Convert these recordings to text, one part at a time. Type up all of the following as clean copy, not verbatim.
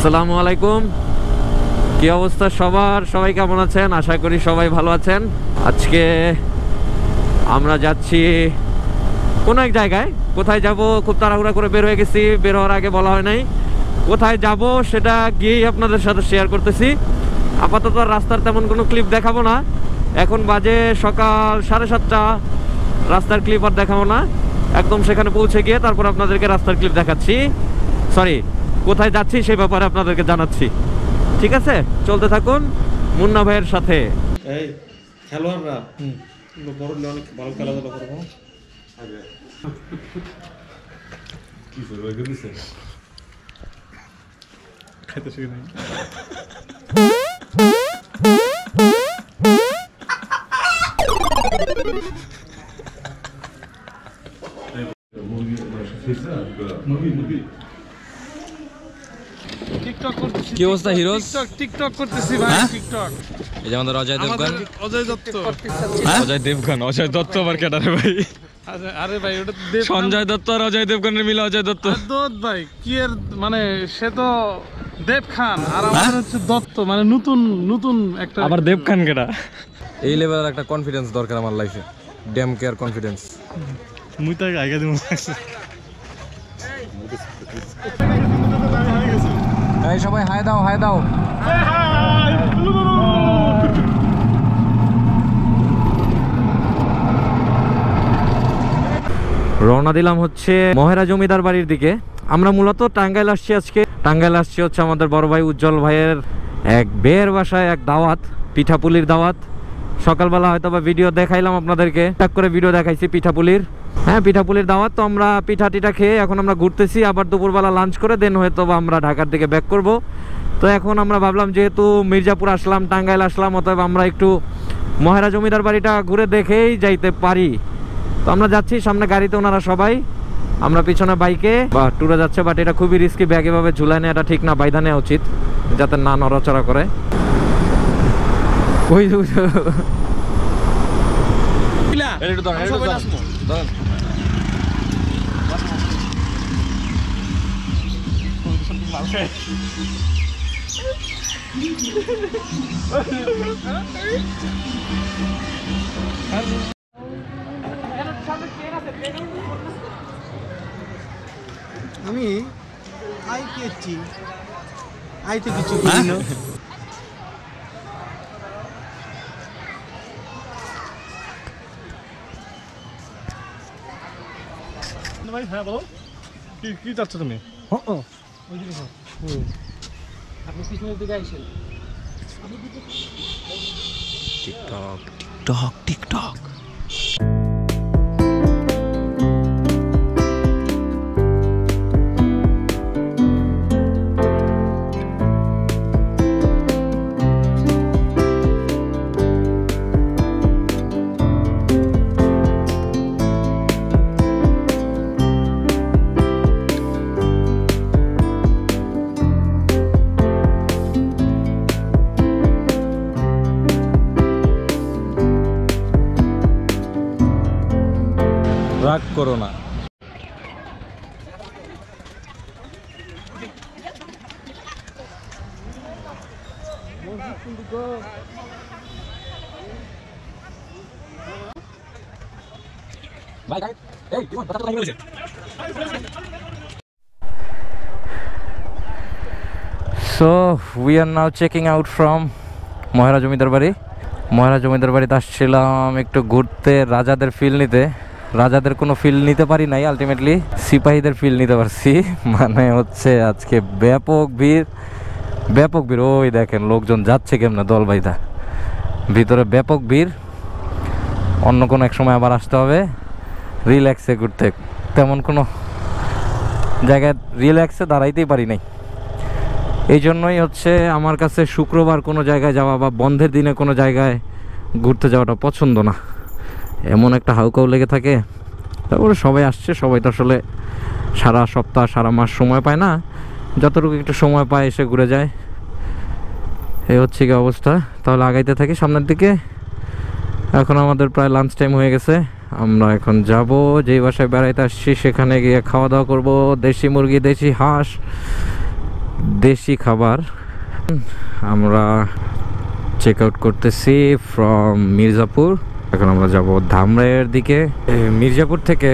আসসালামু আলাইকুম। কি অবস্থা সবার? সবাই কেমন আছেন? আশা করি সবাই ভালো আছেন। আজকে আমরা যাচ্ছি কোন এক জায়গায়। কোথায় যাব খুব তাড়াহুড়া করে বের হয়ে গেছি, বের হওয়ার আগে বলা হয় নাই কোথায় যাব, সেটা গিয়েই আপনাদের সাথে শেয়ার করতেছি। আপাতত রাস্তার তেমন কোনো ক্লিপ দেখাবো না, এখন বাজে সকাল 7:30। রাস্তার ক্লিপ আর দেখাবো না, একদম সেখানে পৌঁছে গিয়ে তারপর আপনাদেরকে রাস্তার ক্লিপ দেখাচ্ছি। সরি, কোথায় যাচ্ছি সেই ব্যাপারে আপনাদেরকে জানাচ্ছি। ঠিক আছে, চলতে থাকুন মুন্না ভাইয়ের সাথে। এই খেলোয়াড়রা বড় অনেক ভালো খেলাধুলা করবো। কি করবো দিছে খাইতে শিখে নাই। কি অবস্থা হিরোজ? টিকটক করতেছি ভাই, টিকটক। এই যে আমাদের অজয় দেবগন। অজয় দত্ত। অজয় দেবগন, অজয় দত্ত আবার কেডা রে ভাই? আরে ভাই ওটা সঞ্জয় দত্ত আর অজয় দেবগনের মিলে অজয় দত্ত। দত্ত ভাই কি এর মানে, সে তো দেব খান আর আমাদের হচ্ছে দত্ত, মানে নতুন নতুন একটা। আবার দেব খান কেডা? এই লেভেলের একটা কনফিডেন্স দরকার আমার লাইফে, ড্যাম কেয়ার কনফিডেন্স। মুই তো আগে দিমু লাগছে। এই সবাই হাই দাও, হাই দাও। রওনা দিলাম হচ্ছে মহেরা জমিদার বাড়ির দিকে। আমরা মূলত টাঙ্গাইল আসছি আজকে। টাঙ্গাইল আসছি হচ্ছে আমাদের বড় ভাই উজ্জ্বল ভাইয়ের এক বের বাসায় এক দাওয়াত, পিঠাপুলির দাওয়াত। সকালবেলা হয়তো বা ভিডিও দেখাইলাম আপনাদেরকে, ট্যাগ করে ভিডিও দেখাইছি পিঠাপুলির। হ্যাঁ, পিঠাপুলির দাওয়াত। তো আমরা পিঠা টিঠা খেয়ে এখন আমরা ঘুরতেছি, আবার দুপুরবেলা লাঞ্চ করে দেন হয়তো বা আমরা ঢাকার দিকে ব্যাক করব। তো এখন আমরা ভাবলাম যেহেতু মির্জাপুর আসলাম, টাঙ্গাইল আসলাম, অতএব আমরা একটু মহেরা জমিদার বাড়িটা ঘুরে দেখেই যাইতে পারি। তো আমরা যাচ্ছি, সামনে গাড়িতে ওনারা সবাই, আমরা পিছনে বাইকে বা ট্যুরে যাচ্ছে। বাট এটা খুবই রিস্কি, ব্যাগ এভাবে ঝুলাই নেওয়াটা ঠিক না, বাইধা নেওয়া উচিত যাতে না নড়াচড়া করে। ওই আমি আইতে কিছু করি না। ভাই হ্যাঁ বলো, কি চাচ্ছ তুমি? আপনি পিছনের দিকে আইসেন। TikTok TikTok TikTok. রাগ করো না। So we are now checking out from Mohera জমিদার বাড়ি। মহেরা জমিদার বাড়িতে আসছিলাম একটু ঘুরতে, রাজাদের ফিল নিতে। রাজাদের কোনো ফিল নিতে পারি নাই, আলটিমেটলি সিপাহীদের ফিল নিতে পারছি। মানে হচ্ছে আজকে ব্যাপক ভিড়, ব্যাপক ভিড়। ওই দেখেন লোকজন যাচ্ছে কেমনে দল বাইদা, ভিতরে ব্যাপক ভিড়। অন্য কোনো এক সময় আবার আসতে হবে রিল্যাক্সে ঘুরতে। তেমন কোনো জায়গায় রিল্যাক্সে দাঁড়াইতেই পারি নাই। এই জন্যই হচ্ছে আমার কাছে শুক্রবার কোনো জায়গায় যাওয়া বা বন্ধের দিনে কোনো জায়গায় ঘুরতে যাওয়াটা পছন্দ না। এমন একটা হাউকাউ লেগে থাকে। তারপরে সবাই আসছে, সবাই তো আসলে সারা সপ্তাহ সারা মাস সময় পায় না, যতটুকু একটু সময় পায় এসে ঘুরে যায়। এই হচ্ছে কি অবস্থা। তাহলে আগাইতে থাকি সামনের দিকে। এখন আমাদের প্রায় লাঞ্চ টাইম হয়ে গেছে। আমরা এখন যাব যেই বাসায় বেড়াইতে আসছি সেখানে গিয়ে খাওয়া দাওয়া করব। দেশি মুরগি, দেশি হাঁস, দেশি খাবার। আমরা চেক আউট করতেছি ফ্রম মির্জাপুর। এখন আমরা যাব ধামরাইয়ের দিকে। মির্জাপুর থেকে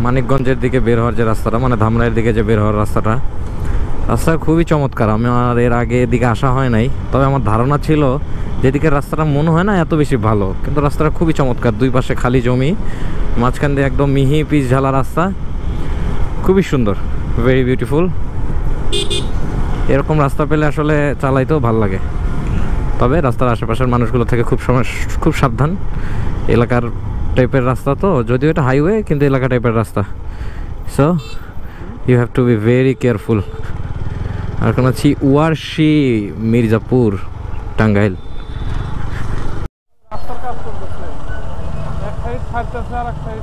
মানিকগঞ্জের দিকে বের হওয়ার যে রাস্তাটা, মানে ধামরাইয়ের দিকে যে বের হওয়ার রাস্তা খুবই চমৎকার। আমার এর আগে এদিকে আসা হয় নাই, তবে আমার ধারণা ছিল যেদিকে রাস্তাটা মনে হয় না এত বেশি ভালো, কিন্তু রাস্তাটা খুবই চমৎকার। দুই পাশে খালি জমি, মাঝখান দিয়ে একদম মিহি পিচ ঝালা রাস্তা, খুবই সুন্দর, ভেরি বিউটিফুল। এরকম রাস্তা পেলে আসলে চালাইতেও ভালো লাগে, তবে রাস্তার আশেপাশের মানুষগুলো থেকে খুব সাবধান। এলাকার টাইপের রাস্তা তো, যদিও এটা হাইওয়ে কিন্তু এলাকা টাইপের রাস্তা, so you have to be very careful. আর এখন আছি ওয়ারশি, মির্জাপুর, টাঙ্গাইল। রাস্তার কাজ করতেছে, এক সাইড ছাড়তেছে আর এক সাইড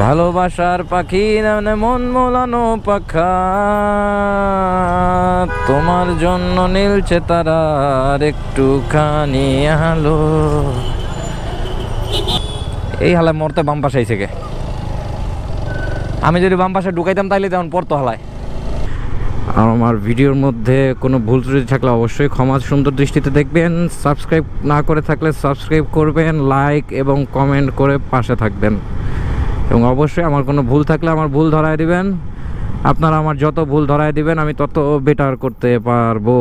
ভালোবাসার পাখি নামে মন মোলানো পাখা, তোমার জন্য নীলছে তারার একটুখানি আলো। এই হালায় মরতে বাম পাশে আইছে কে? আমি যদি বাম পাশে ঢুকাইতাম তাইলে তেমন পড়তো হালায়। আর আমার ভিডিওর মধ্যে কোনো ভুল ত্রুটি থাকলে অবশ্যই ক্ষমা সুন্দর দৃষ্টিতে দেখবেন। সাবস্ক্রাইব না করে থাকলে সাবস্ক্রাইব করবেন, লাইক এবং কমেন্ট করে পাশে থাকবেন, এবং অবশ্যই আমার কোনো ভুল থাকলে আমার ভুল ধরায় দিবেন। আপনারা আমার যত ভুল ধরায় দিবেন আমি তত বেটার করতে পারবো।